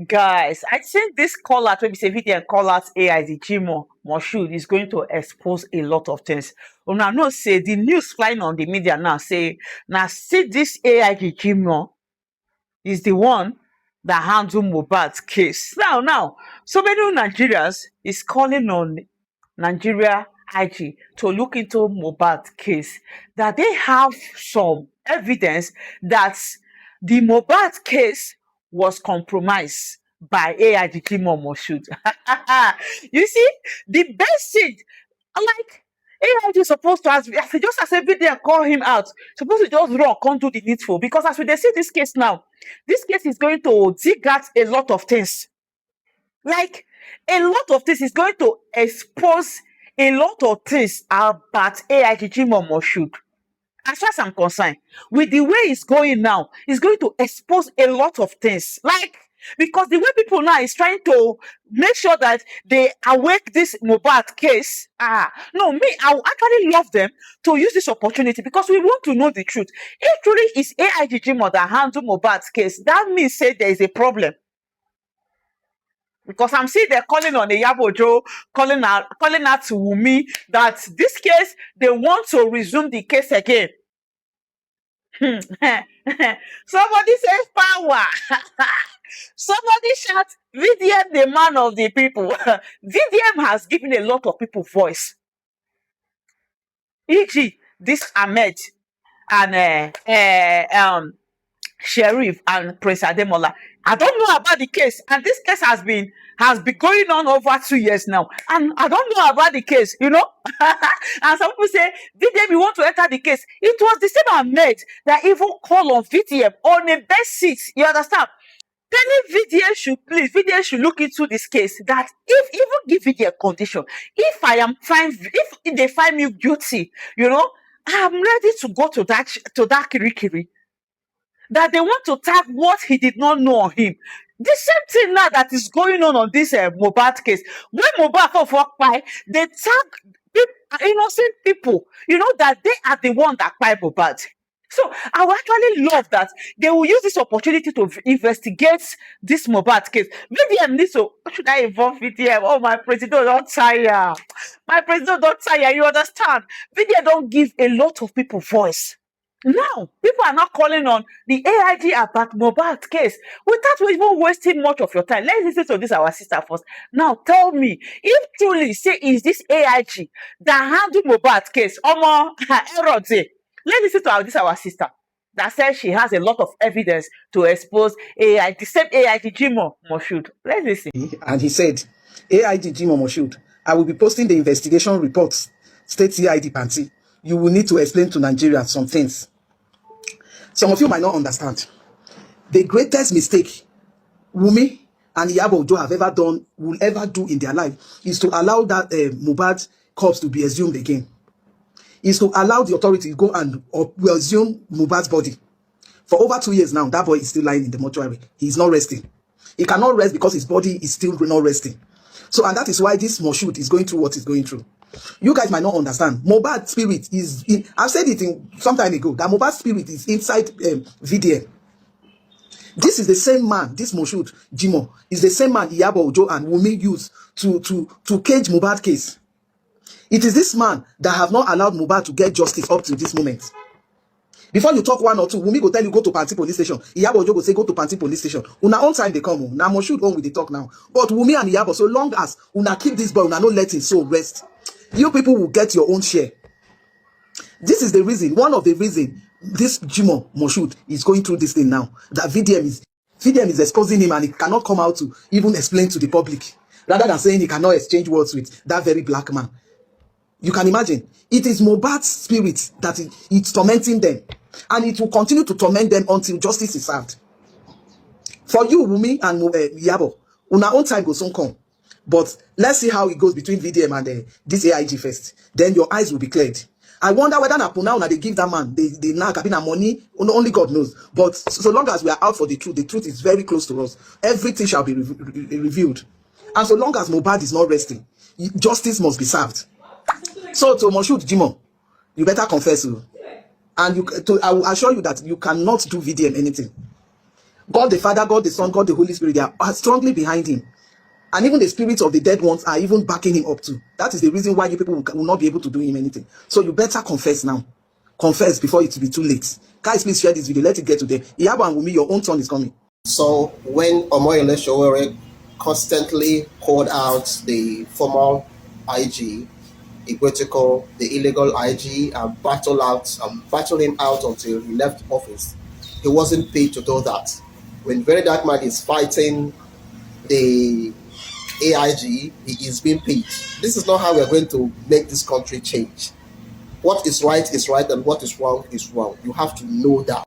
Guys, I think this call out, maybe say video and call out AIG Jimoh Moshood is going to expose a lot of things. Una know say the news flying on the media now say now see this AIG Jimoh is the one that handled Mohbad's case. Now, so many Nigerians is calling on Nigeria IG to look into Mohbad's case, that they have some evidence that the Mohbad case was compromised by AIG Jimoh Moshood. You see, the best thing, like AIG is supposed to, just as every day I call him out, supposed to just run, can't do the needful. Because as we dey see this case now, this case is going to dig at a lot of things. Like a lot of things is going to expose a lot of things about AIG Jimoh Moshood. As far as I'm concerned, with the way it's going now, it's going to expose a lot of things. Like, because the way people now is trying to make sure that they awake this Mohbad case. No, me, I would actually love them to use this opportunity because we want to know the truth. If truly it's AIG Jimoh that handled Mohbad's case, that means say there is a problem. Because I'm seeing they're calling on Iyabojo, calling out to Wumi that this case, they want to resume the case again. Somebody says power. Somebody shout, VDM, the man of the people. VDM has given a lot of people voice. E.g., this Ahmed and Sheriff and Prince Ademola. I don't know about the case, and this case has been going on over 2 years now, and I don't know about the case, you know. And some people say, VDM, you want to enter the case. It was the same Ahmed that even called on VDM on a best seat. You understand? Telling VDM should look into this case. That if even give VDM condition, if I am fine, if they find me guilty, you know, I'm ready to go to that kirikiri. That they want to tag what he did not know on him. The same thing now that is going on this Mohbad case. When Mohbad for work by, they tag innocent people, you know, that they are the one that by Mohbad. So I would actually love that they will use this opportunity to investigate this Mohbad case. VDM needs to, should I involve VDM? Oh, my president, don't tire. My president, don't tire. You understand? VDM don't give a lot of people voice. Now, people are not calling on the AIG about Mohbad case without even wasting much of your time. Let's listen to this, our sister first. Now, tell me, if truly say is this AIG that handled Mohbad case, Omor AIG, let's listen to this, our sister, that says she has a lot of evidence to expose AIG, the same AIG Jimoh Moshood. Let's listen. And he said, AIG Jimoh Moshood, I will be posting the investigation reports, state CID Panti. You will need to explain to Nigerians some things. Some of you might not understand. The greatest mistake Wumi and Iyabojo have will ever do in their life is to allow that Mohbad corpse to be exhumed again. Is to allow the authority to go and exhume Mohbad's body. For over 2 years now, that boy is still lying in the mortuary. He is not resting. He cannot rest because his body is still not resting. So, and that is why this Moshood is going through what he's going through. You guys might not understand. Mohbad's spirit is in, I've said it some time ago, that Mohbad's spirit is inside VDM. This is the same man, this Moshood Jimoh, is the same man Iyabojo and Wumi used to cage Mohbad case. It is this man that have not allowed Mohbad to get justice up to this moment. Before you talk one or two, Wumi go tell you go to Panti police station. Iyabojo go say go to Panti police station. Una on time they come. Now Moshood on with the talk now. But Wumi and Iyabo, so long as una keep this boy, una not let his soul rest, you people will get your own share. This is the reason, one of the reasons this Jimoh Moshood is going through this thing now. That VDM is exposing him and he cannot come out to even explain to the public. Rather than saying he cannot exchange words with that very black man. You can imagine. It is Mohbad's spirit that it's tormenting them. And it will continue to torment them until justice is served. For you, Wumi and Iyabo, una own time will soon come. But let's see how it goes between VDM and this AIG first. Then your eyes will be cleared. I wonder whether now they give that man, they now cabin money, only God knows. But so long as we are out for the truth is very close to us. Everything shall be revealed. And so long as Mohbad is not resting, justice must be served. So to Moshood Jimoh, you better confess. And I will assure you that you cannot do VDM anything. God the Father, God the Son, God the Holy Spirit, they are strongly behind him. And even the spirits of the dead ones are even backing him up too. That is the reason why you people will not be able to do him anything. So you better confess now. Confess before it will be too late. Guys, please share this video. Let it get to them. Iyabo and Wunmi, your own turn is coming. So when Omor AIG constantly called out the former IG, Igwetiko, the illegal IG, and battle him out until he left office, he wasn't paid to do that. When Very Dark Man is fighting the AIG, he is being paid. This is not how we're going to make this country change. What is right, and what is wrong is wrong. You have to know that.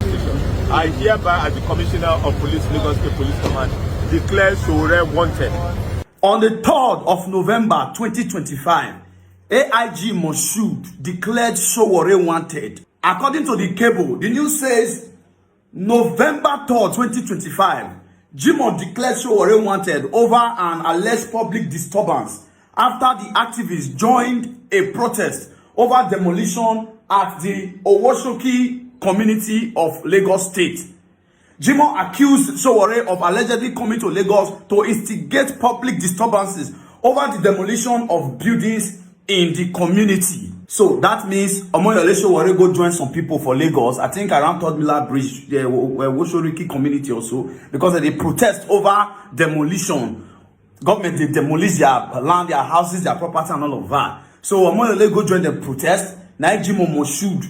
I hereby, as the Commissioner of Police, Lagos State Police Command, declare Sowore wanted. On the 3rd of November 2025, AIG Moshood declared Sowore wanted. According to the cable, the news says November 3rd, 2025, Jimoh declared Sowore wanted over an alleged public disturbance after the activists joined a protest over demolition at the Owoshoki community of Lagos State. Jimoh accused Sowore of allegedly coming to Lagos to instigate public disturbances over the demolition of buildings in the community. So that means Omor AIG Sowore go join some people for Lagos, I think around Third Miller Bridge, the Owoshoki community also, because they protest over demolition. Government, they demolish their land, their houses, their property and all of that. So Omor AIG go join the protest. Now Jimoh Moshood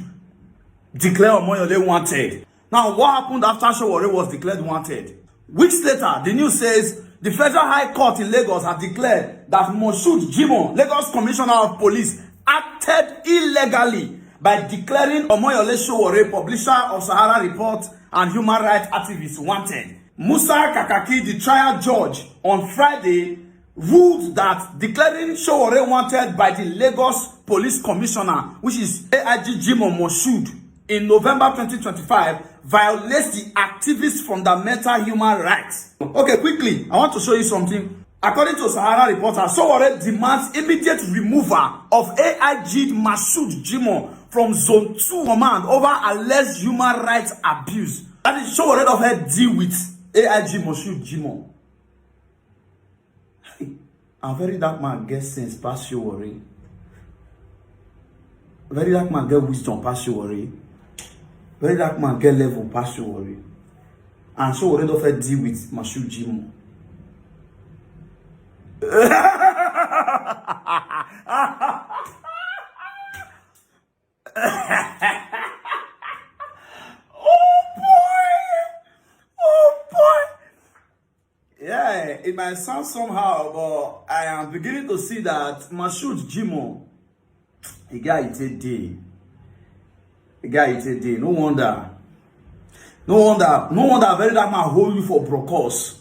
declare Omor AIG wanted. Now, what happened after Sowore was declared wanted? Weeks later, the news says the Federal High Court in Lagos has declared that Moshood Jimoh, Lagos Commissioner of Police, acted illegally by declaring Omor AIG Sowore, publisher of Sahara Report and human rights activist, wanted. Musa Kakaki, the trial judge, on Friday ruled that declaring Sowore wanted by the Lagos Police Commissioner, which is AIG Jimoh Moshood, in November 2025, violates the activists' fundamental human rights. Okay, quickly, I want to show you something. According to Sahara Reporter, Sowore demands immediate removal of AIG Moshood Jimoh from Zone 2 Command over alleged human rights abuse. That is, Sowore of her deal with AIG Moshood Jimoh. A Very Dark Man gets sense past Sowore. Very Dark Man get wisdom past Sowore. Very Dark Man get level past Sowore. And Sowore don't fit deal with Moshood Jimoh. Yeah, it might sound somehow, but I am beginning to see that Moshood Jimoh, the guy is a day. The guy is a day. No wonder Very Dark Man hold you for brokos.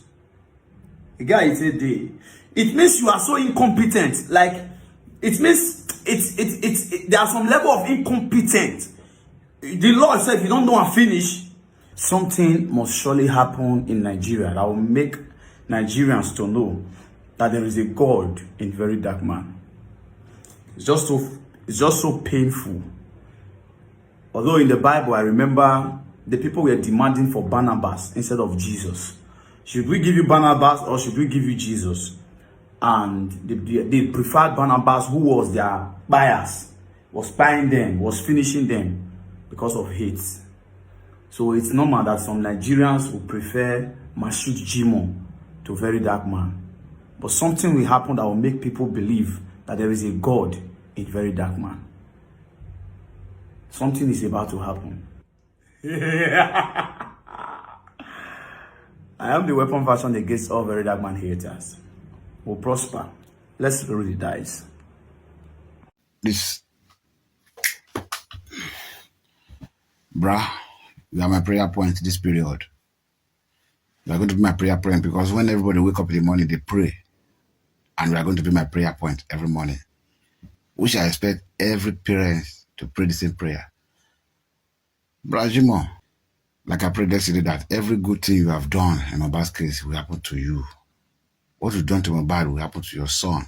The guy is a day. It means you are so incompetent. Like, it means there are some level of incompetence. The law said if you don't know and finish, something must surely happen in Nigeria that will make Nigerians to know that there is a God in Very Dark Man. It's just so painful. Although in the Bible, I remember the people were demanding for Barnabas instead of Jesus. Should we give you Barnabas or should we give you Jesus? And they preferred Barnabas, who was their bias, was spying them, was finishing them because of hate. So it's normal that some Nigerians will prefer Moshood Jimoh to Very Dark Man. But something will happen that will make people believe that there is a God in Very Dark Man. Something is about to happen. I am the weapon fashioned against all Very Dark Man haters. Will prosper. Let's roll the dice. This, bruh, you are my prayer point this period. You are going to be my prayer point because when everybody wake up in the morning, they pray. And we are going to be my prayer point every morning. Which I expect every parent to pray the same prayer. Bruh Jimoh, like I prayed yesterday, that every good thing you have done in Mohbad's case will happen to you. What you've done to Mohbad will happen to your son.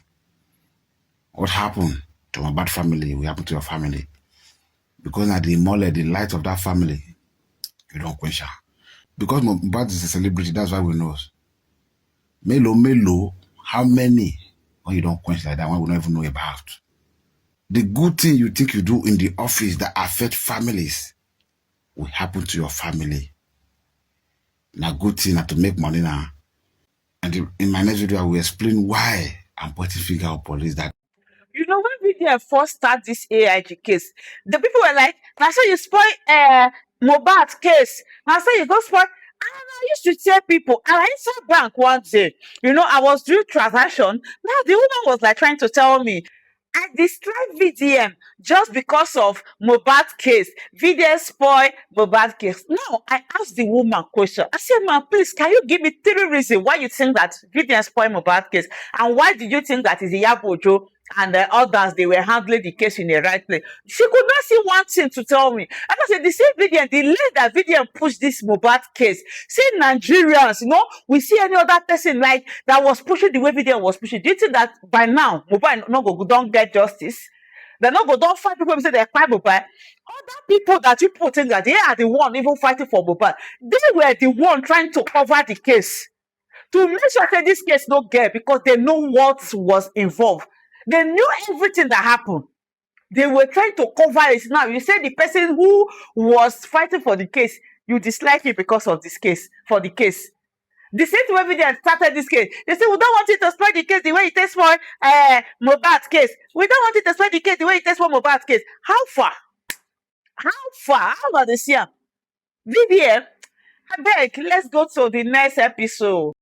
What happened to Mohbad family will happen to your family. Because at the mole, the light of that family, you don't quench her. Because Mohbad is a celebrity, that's why we know. Melo, how many when you don't quench like that, one we don't even know about? The good thing you think you do in the office that affect families will happen to your family. Now, good thing not to make money now. And in my next video, I will explain why I'm pointing finger at police that. You know, when VDM first start this AIG case, the people were like, now so you spoil Mohbad case. Now so you go spoil. And I used to tell people, and I inside bank one day, you know, I was doing transaction. Now the woman was like trying to tell me, I dislike VDM just because of Mohbad case. VDM spoil Mohbad case. Now I asked the woman question. I said, "Man, please, can you give me 3 reasons why you think that VDM spoil Mohbad case, and why did you think that is Iyabojo and the others they were handling the case in the right place?" She could not see one thing to tell me. And I said, the same VDM, the late that VDM pushed this Mohbad case, see Nigerians, you know, we see any other person like that was pushing the way VDM was pushing. Do you think that by now Mohbad no go don't get justice? They no go don't fight people who say they fight Mohbad. Other people that people think that they are the one even fighting for Mohbad, they were the one trying to cover the case to make sure that this case no get, because they know what was involved. They knew everything that happened. They were trying to cover it. Now you say the person who was fighting for the case, you dislike it because of this case, for the case. The same way they started this case, they say we don't want it to spoil the case the way it is for Mohbad case. We don't want it to spoil the case the way it is for Mohbad case. How far? How far? How about this year? VDM, I beg, let's go to the next episode.